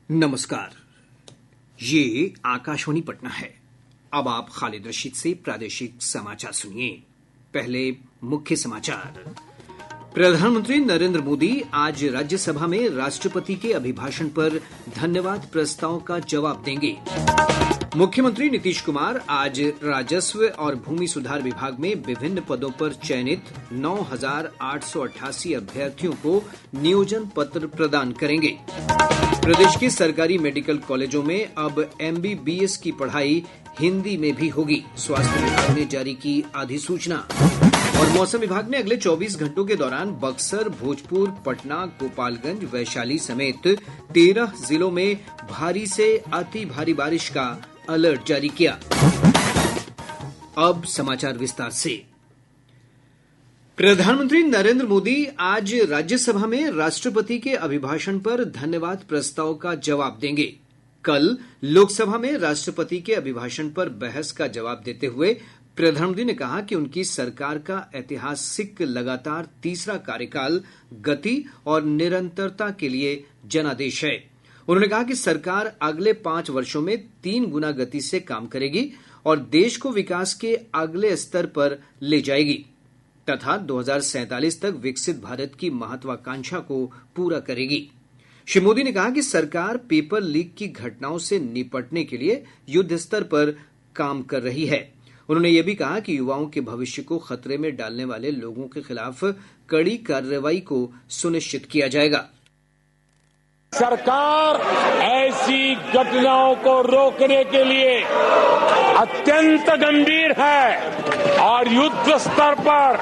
नमस्कार। ये आकाशवाणी पटना है। अब आप खालिद रशीद से प्रादेशिक समाचार सुनिए। पहले मुख्य समाचार। प्रधानमंत्री नरेंद्र मोदी आज राज्यसभा में राष्ट्रपति के अभिभाषण पर धन्यवाद प्रस्ताव का जवाब देंगे। मुख्यमंत्री नीतीश कुमार आज राजस्व और भूमि सुधार विभाग में विभिन्न पदों पर चयनित 9,888 अभ्यर्थियों को नियोजन पत्र प्रदान करेंगे। प्रदेश के सरकारी मेडिकल कॉलेजों में अब MBBS की पढ़ाई हिंदी में भी होगी। स्वास्थ्य विभाग ने जारी की अधिसूचना। और मौसम विभाग ने अगले 24 घंटों के दौरान बक्सर, भोजपुर, पटना, गोपालगंज, वैशाली समेत 13 जिलों में भारी से अति भारी बारिश का अलर्ट जारी किया। अब समाचार विस्तार से। प्रधानमंत्री नरेंद्र मोदी आज राज्यसभा में राष्ट्रपति के अभिभाषण पर धन्यवाद प्रस्ताव का जवाब देंगे। कल लोकसभा में राष्ट्रपति के अभिभाषण पर बहस का जवाब देते हुए प्रधानमंत्री ने कहा कि उनकी सरकार का ऐतिहासिक लगातार तीसरा कार्यकाल गति और निरंतरता के लिए जनादेश है। उन्होंने कहा कि सरकार अगले 5 वर्षों में 3 गुना गति से काम करेगी और देश को विकास के अगले स्तर पर ले जाएगी तथा 2047 तक विकसित भारत की महत्वाकांक्षा को पूरा करेगी। श्री मोदी ने कहा कि सरकार पेपर लीक की घटनाओं से निपटने के लिए युद्ध स्तर पर काम कर रही है। उन्होंने ये भी कहा कि युवाओं के भविष्य को खतरे में डालने वाले लोगों के खिलाफ कड़ी कार्रवाई को सुनिश्चित किया जाएगा। सरकार ऐसी घटनाओं को रोकने के लिए अत्यंत गंभीर है और युद्ध स्तर पर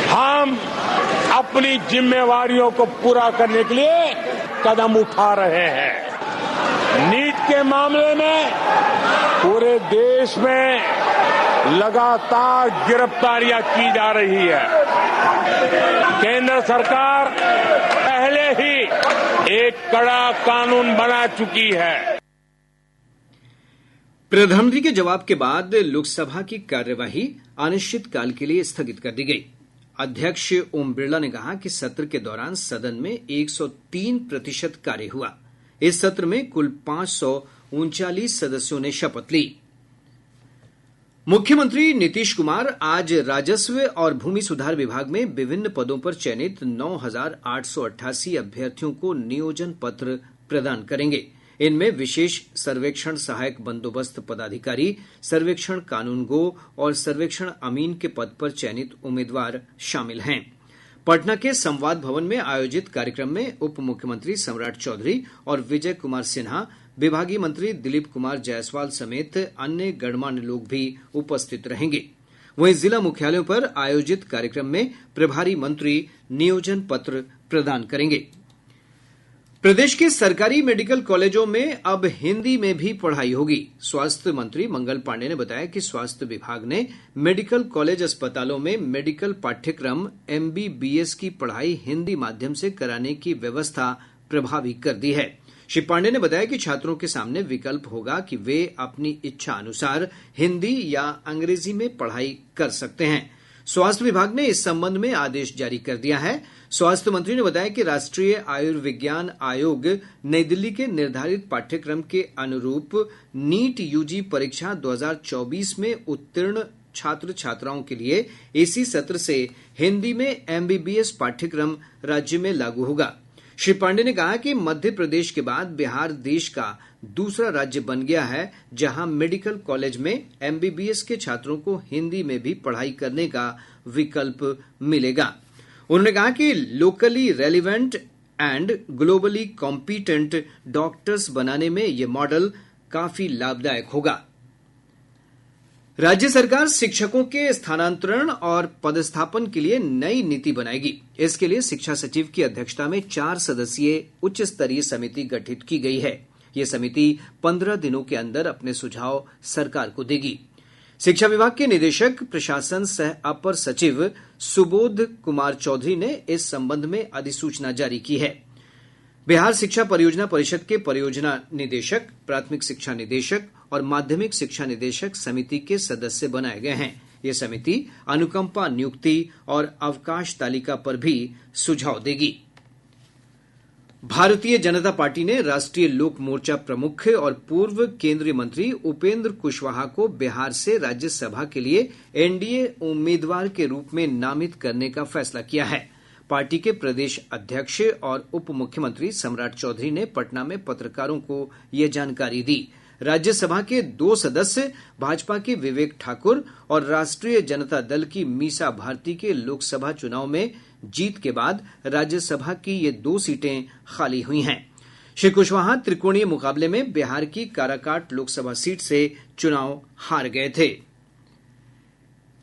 हम अपनी जिम्मेवारियों को पूरा करने के लिए कदम उठा रहे हैं। नीट के मामले में पूरे देश में लगातार गिरफ्तारियां की जा रही है। केंद्र सरकार पहले ही एक कड़ा कानून बना चुकी है। प्रधानमंत्री के जवाब के बाद लोकसभा की कार्यवाही अनिश्चितकाल के लिए स्थगित कर दी गई। अध्यक्ष ओम बिरला ने कहा कि सत्र के दौरान सदन में 103% कार्य हुआ। इस सत्र में कुल 539 सदस्यों ने शपथ ली। मुख्यमंत्री नीतीश कुमार आज राजस्व और भूमि सुधार विभाग में विभिन्न पदों पर चयनित 9,888 अभ्यर्थियों को नियोजन पत्र प्रदान करेंगे। इनमें विशेष सर्वेक्षण सहायक बंदोबस्त पदाधिकारी, सर्वेक्षण कानूनगो और सर्वेक्षण अमीन के पद पर चयनित उम्मीदवार शामिल हैं। पटना के संवाद भवन में आयोजित कार्यक्रम में उप मुख्यमंत्री सम्राट चौधरी और विजय कुमार सिन्हा, विभागीय मंत्री दिलीप कुमार जायसवाल समेत अन्य गणमान्य लोग भी उपस्थित रहेंगे। वहीं जिला मुख्यालयों पर आयोजित कार्यक्रम में प्रभारी मंत्री नियोजन पत्र प्रदान करेंगे। प्रदेश के सरकारी मेडिकल कॉलेजों में अब हिंदी में भी पढ़ाई होगी। स्वास्थ्य मंत्री मंगल पांडेय ने बताया कि स्वास्थ्य विभाग ने मेडिकल कॉलेज अस्पतालों में मेडिकल पाठ्यक्रम MBBS की पढ़ाई हिंदी माध्यम से कराने की व्यवस्था प्रभावी कर दी है। श्री पांडेय ने बताया कि छात्रों के सामने विकल्प होगा कि वे अपनी इच्छा अनुसार हिंदी या अंग्रेजी में पढ़ाई कर सकते हैं। स्वास्थ्य विभाग ने इस संबंध में आदेश जारी कर दिया है। स्वास्थ्य मंत्री ने बताया कि राष्ट्रीय आयुर्विज्ञान आयोग नई दिल्ली के निर्धारित पाठ्यक्रम के अनुरूप नीट UG परीक्षा 2024 में उत्तीर्ण छात्र छात्राओं के लिए इसी सत्र से हिंदी में MBBS पाठ्यक्रम राज्य में लागू होगा। श्री पांडेय ने कहा कि मध्य प्रदेश के बाद बिहार देश का दूसरा राज्य बन गया है जहां मेडिकल कॉलेज में MBBS के छात्रों को हिंदी में भी पढ़ाई करने का विकल्प मिलेगा। उन्होंने कहा कि locally relevant and globally competent doctors बनाने में ये मॉडल काफी लाभदायक होगा। राज्य सरकार शिक्षकों के स्थानांतरण और पदस्थापन के लिए नई नीति बनाएगी। इसके लिए शिक्षा सचिव की अध्यक्षता में 4 सदस्यीय उच्च स्तरीय समिति गठित की गई है। यह समिति 15 दिनों के अंदर अपने सुझाव सरकार को देगी। शिक्षा विभाग के निदेशक प्रशासन सह अपर सचिव सुबोध कुमार चौधरी ने इस संबंध में अधिसूचना जारी की है। बिहार शिक्षा परियोजना परिषद के परियोजना निदेशक, प्राथमिक शिक्षा निदेशक और माध्यमिक शिक्षा निदेशक समिति के सदस्य बनाए गए हैं। ये समिति अनुकंपा नियुक्ति और अवकाश तालिका पर भी सुझाव देगी। भारतीय जनता पार्टी ने राष्ट्रीय लोक मोर्चा प्रमुख और पूर्व केंद्रीय मंत्री उपेंद्र कुशवाहा को बिहार से राज्यसभा के लिए एनडीए उम्मीदवार के रूप में नामित करने का फैसला किया है। पार्टी के प्रदेश अध्यक्ष और उप मुख्यमंत्री सम्राट चौधरी ने पटना में पत्रकारों को यह जानकारी दी। राज्यसभा के 2 सदस्य भाजपा के विवेक ठाकुर और राष्ट्रीय जनता दल की मीसा भारती के लोकसभा चुनाव में जीत के बाद राज्यसभा की ये 2 सीटें खाली हुई हैं। श्री कुशवाहा त्रिकोणीय मुकाबले में बिहार की काराकाट लोकसभा सीट से चुनाव हार गए थे।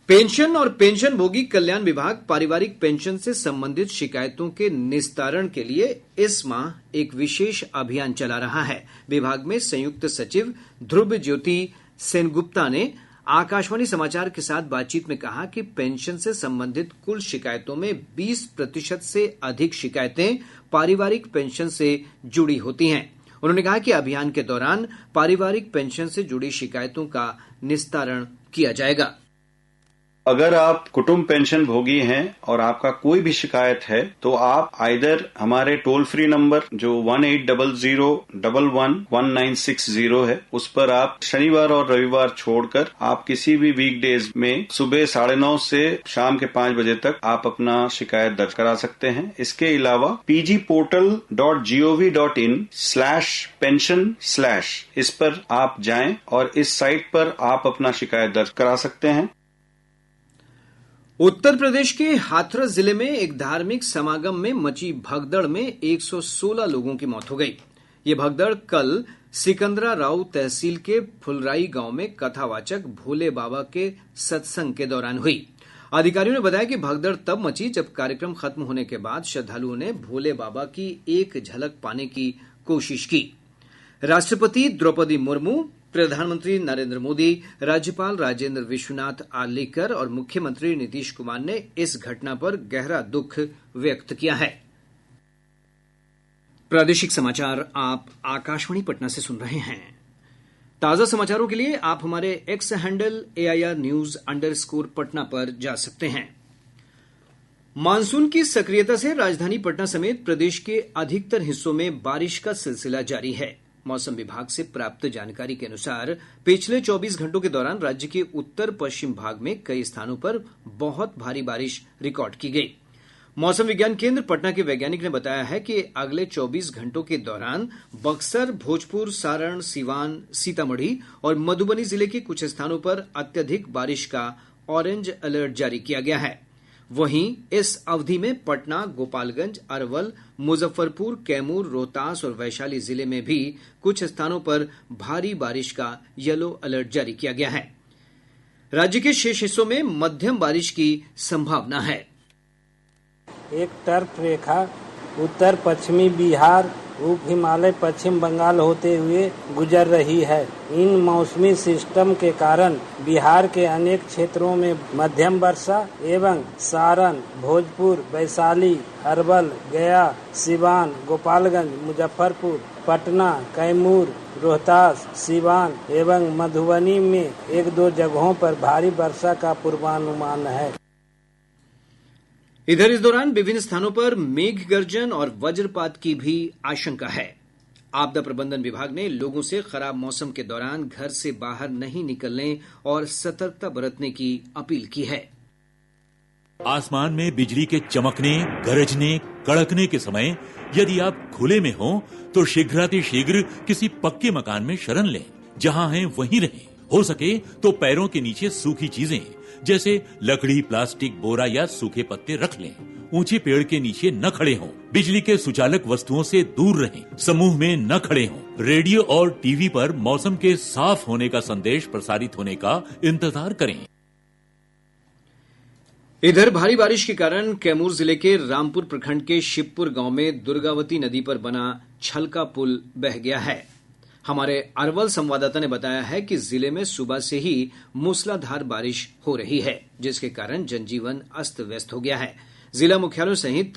पेंशन और पेंशनभोगी कल्याण विभाग पारिवारिक पेंशन से संबंधित शिकायतों के निस्तारण के लिए इस माह एक विशेष अभियान चला रहा है। विभाग में संयुक्त सचिव ध्रुव ज्योति सेनगुप्ता ने आकाशवाणी समाचार के साथ बातचीत में कहा कि पेंशन से संबंधित कुल शिकायतों में 20% से अधिक शिकायतें पारिवारिक पेंशन से जुड़ी होती हैं। उन्होंने कहा कि अभियान के दौरान पारिवारिक पेंशन से जुड़ी शिकायतों का निस्तारण किया जाएगा। अगर आप कुटुंब पेंशन भोगी हैं और आपका कोई भी शिकायत है तो आप आइदर हमारे टोल फ्री नंबर जो 1800111960 है उस पर आप शनिवार और रविवार छोड़कर आप किसी भी वीकडेज में सुबह 9:30 से शाम के 5 बजे तक आप अपना शिकायत दर्ज करा सकते हैं। इसके अलावा pgportal.gov.in/pension/ इस पर आप जाएं और इस साइट पर आप अपना शिकायत दर्ज करा सकते हैं। उत्तर प्रदेश के हाथरस जिले में एक धार्मिक समागम में मची भगदड़ में 116 लोगों की मौत हो गई। ये भगदड़ कल सिकंदरा राव तहसील के फुलराई गांव में कथावाचक भोले बाबा के सत्संग के दौरान हुई। अधिकारियों ने बताया कि भगदड़ तब मची जब कार्यक्रम खत्म होने के बाद श्रद्धालुओं ने भोले बाबा की एक झलक पाने की कोशिश की। राष्ट्रपति द्रौपदी मुर्मू, प्रधानमंत्री नरेंद्र मोदी, राज्यपाल राजेंद्र विश्वनाथ आर्लेकर और मुख्यमंत्री नीतीश कुमार ने इस घटना पर गहरा दुख व्यक्त किया है। प्रादेशिक समाचार आप आकाशवाणी पटना से सुन रहे हैं। ताजा समाचारों के लिए आप हमारे एक्स हैंडल AIRnews_पटना पर जा सकते हैं। मानसून की सक्रियता से राजधानी पटना समेत प्रदेश के अधिकतर हिस्सों में बारिश का सिलसिला जारी है। मौसम विभाग से प्राप्त जानकारी के अनुसार पिछले 24 घंटों के दौरान राज्य के उत्तर पश्चिम भाग में कई स्थानों पर बहुत भारी बारिश रिकॉर्ड की गई। मौसम विज्ञान केंद्र पटना के वैज्ञानिक ने बताया है कि अगले 24 घंटों के दौरान बक्सर, भोजपुर, सारण, सीवान, सीतामढ़ी और मधुबनी जिले के कुछ स्थानों पर अत्यधिक बारिश का ऑरेंज अलर्ट जारी किया गया है। वहीं इस अवधि में पटना, गोपालगंज, अरवल, मुजफ्फरपुर, कैमूर, रोहतास और वैशाली जिले में भी कुछ स्थानों पर भारी बारिश का येलो अलर्ट जारी किया गया है। राज्य के शेष हिस्सों में मध्यम बारिश की संभावना है। एक टर्फ रेखा उत्तर पश्चिमी बिहार, उप हिमालय, पश्चिम बंगाल होते हुए गुजर रही है। इन मौसमी सिस्टम के कारण बिहार के अनेक क्षेत्रों में मध्यम वर्षा एवं सारण, भोजपुर, वैशाली, अरवल, गया, सिवान, गोपालगंज, मुजफ्फरपुर, पटना, कैमूर, रोहतास, सिवान एवं मधुबनी में 1-2 जगहों पर भारी वर्षा का पूर्वानुमान है। इधर इस दौरान विभिन्न स्थानों पर मेघ गर्जन और वज्रपात की भी आशंका है। आपदा प्रबंधन विभाग ने लोगों से खराब मौसम के दौरान घर से बाहर नहीं निकलने और सतर्कता बरतने की अपील की है। आसमान में बिजली के चमकने, गरजने, कड़कने के समय यदि आप खुले में हो तो शीघ्रातिशीघ्र किसी पक्के मकान में शरण लें। जहां हैं वहीं रहें। हो सके तो पैरों के नीचे सूखी चीजें जैसे लकड़ी, प्लास्टिक, बोरा या सूखे पत्ते रख लें। ऊंचे पेड़ के नीचे न खड़े हों। बिजली के सुचालक वस्तुओं से दूर रहें। समूह में न खड़े हों। रेडियो और टीवी पर मौसम के साफ होने का संदेश प्रसारित होने का इंतजार करें। इधर भारी बारिश के कारण कैमूर जिले के रामपुर प्रखंड के शिवपुर गांव में दुर्गावती नदी पर बना छलका पुल बह गया है। हमारे अरवल संवाददाता ने बताया है कि जिले में सुबह से ही मूसलाधार बारिश हो रही है, जिसके कारण जनजीवन अस्त व्यस्त हो गया है। जिला मुख्यालयों सहित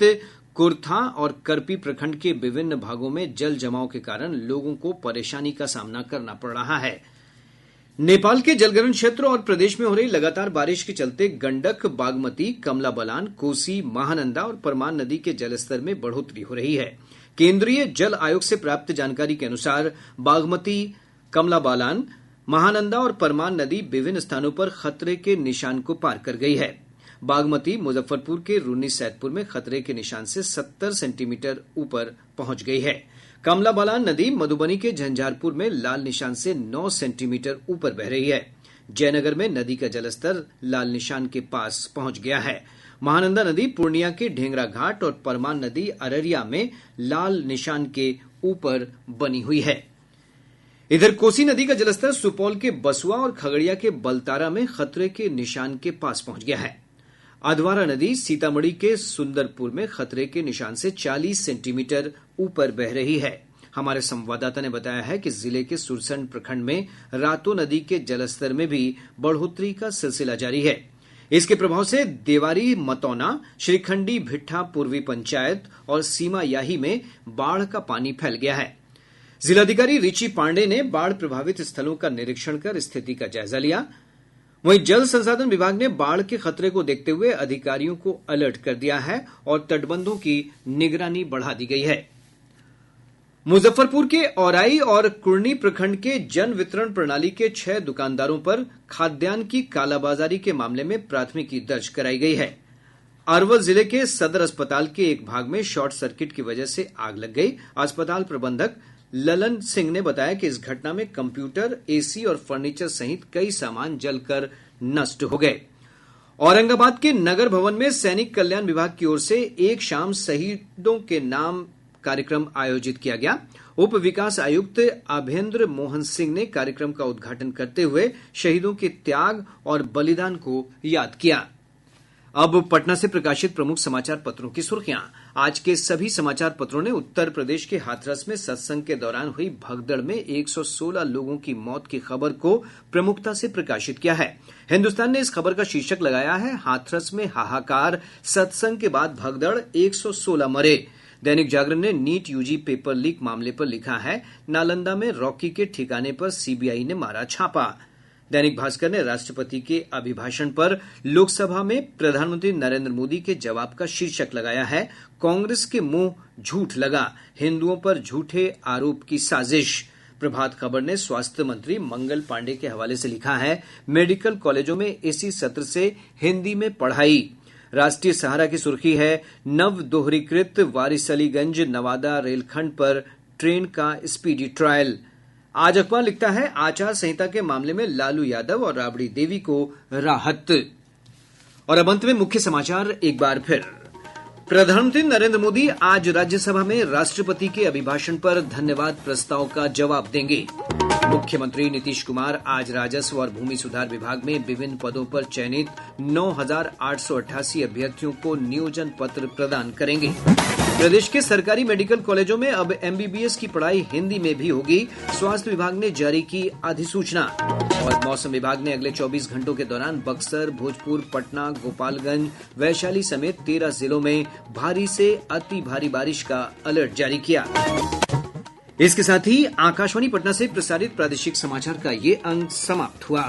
कुर्था और करपी प्रखंड के विभिन्न भागों में जल जमाव के कारण लोगों को परेशानी का सामना करना पड़ रहा है। नेपाल के जलग्रहण क्षेत्र और प्रदेश में हो रही लगातार बारिश के चलते गंडक, बागमती, कमला बलान, कोसी, महानंदा और परमान नदी के जलस्तर में बढ़ोतरी हो रही है। केंद्रीय जल आयोग से प्राप्त जानकारी के अनुसार बागमती, कमला बालान, महानंदा और परमान नदी विभिन्न स्थानों पर खतरे के निशान को पार कर गई है। बागमती मुजफ्फरपुर के रून्नी सैदपुर में खतरे के निशान से 70 सेंटीमीटर ऊपर पहुंच गई है। कमला बलान नदी मधुबनी के झंझारपुर में लाल निशान से 9 सेंटीमीटर ऊपर बह रही है। जयनगर में नदी का जलस्तर लाल निशान के पास पहुंच गया है। महानंदा नदी पूर्णिया के ढेंगरा घाट और परमान नदी अररिया में लाल निशान के ऊपर बनी हुई है। इधर कोसी नदी का जलस्तर सुपौल के बसुआ और खगड़िया के बलतारा में खतरे के निशान के पास पहुंच गया है। अधवारा नदी सीतामढ़ी के सुंदरपुर में खतरे के निशान से 40 सेंटीमीटर ऊपर बह रही है। हमारे संवाददाता ने बताया है कि जिले के सुरसंड प्रखंड में रातो नदी के जलस्तर में भी बढ़ोतरी का सिलसिला जारी है। इसके प्रभाव से देवारी मतौना, श्रीखंडी भिट्ठा पूर्वी पंचायत और सीमा याही में बाढ़ का पानी फैल गया है। जिलाधिकारी रिची पांडे ने बाढ़ प्रभावित स्थलों का निरीक्षण कर स्थिति का जायजा लिया। वहीं जल संसाधन विभाग ने बाढ़ के खतरे को देखते हुए अधिकारियों को अलर्ट कर दिया है और तटबंधों की निगरानी बढ़ा दी गई है। मुजफ्फरपुर के औराई और कुर्नी प्रखंड के जन वितरण प्रणाली के 6 दुकानदारों पर खाद्यान्न की कालाबाजारी के मामले में प्राथमिकी दर्ज कराई गई है। अरवल जिले के सदर अस्पताल के एक भाग में शॉर्ट सर्किट की वजह से आग लग गई। अस्पताल प्रबंधक ललन सिंह ने बताया कि इस घटना में कंप्यूटर, एसी और फर्नीचर सहित कई सामान जलकर नष्ट हो गए। औरंगाबाद के नगर भवन में सैनिक कल्याण विभाग की ओर से एक शाम शहीदों के नाम कार्यक्रम आयोजित किया गया। उप विकास आयुक्त अभेंद्र मोहन सिंह ने कार्यक्रम का उद्घाटन करते हुए शहीदों के त्याग और बलिदान को याद किया। अब पटना से प्रकाशित प्रमुख समाचार पत्रों की सुर्खियां। आज के सभी समाचार पत्रों ने उत्तर प्रदेश के हाथरस में सत्संग के दौरान हुई भगदड़ में 116 लोगों की मौत की खबर को प्रमुखता से प्रकाशित किया है। हिन्दुस्तान ने इस खबर का शीर्षक लगाया है, हाथरस में हाहाकार, सत्संग के बाद भगदड़, 116 मरे। दैनिक जागरण ने नीट यूजी पेपर लीक मामले पर लिखा है, नालंदा में रॉकी के ठिकाने पर सीबीआई ने मारा छापा। दैनिक भास्कर ने राष्ट्रपति के अभिभाषण पर लोकसभा में प्रधानमंत्री नरेंद्र मोदी के जवाब का शीर्षक लगाया है, कांग्रेस के मुंह झूठ लगा, हिंदुओं पर झूठे आरोप की साजिश। प्रभात खबर ने स्वास्थ्य मंत्री मंगल पांडे के हवाले से लिखा है, मेडिकल कॉलेजों में इसी सत्र से हिंदी में पढ़ाई। राष्ट्रीय सहारा की सुर्खी है, नव दोहरीकृत वारिसलीगंज नवादा रेलखंड पर ट्रेन का स्पीडी ट्रायल। आज अखबार लिखता है, आचार संहिता के मामले में लालू यादव और राबड़ी देवी को राहत। और अब अंत में मुख्य समाचार एक बार फिर। प्रधानमंत्री नरेंद्र मोदी आज राज्यसभा में राष्ट्रपति के अभिभाषण पर धन्यवाद प्रस्ताव का जवाब देंगे। मुख्यमंत्री नीतीश कुमार आज राजस्व और भूमि सुधार विभाग में विभिन्न पदों पर चयनित 9,888 अभ्यर्थियों को नियोजन पत्र प्रदान करेंगे। प्रदेश के सरकारी मेडिकल कॉलेजों में अब एमबीबीएस की पढ़ाई हिंदी में भी होगी, स्वास्थ्य विभाग ने जारी की अधिसूचना। और मौसम विभाग ने अगले 24 घंटों के दौरान बक्सर, भोजपुर, पटना, गोपालगंज, वैशाली समेत 13 जिलों में भारी से अति भारी बारिश का अलर्ट जारी किया। इसके साथ ही आकाशवाणी पटना से प्रसारित प्रादेशिक समाचार का ये अंक समाप्त हुआ।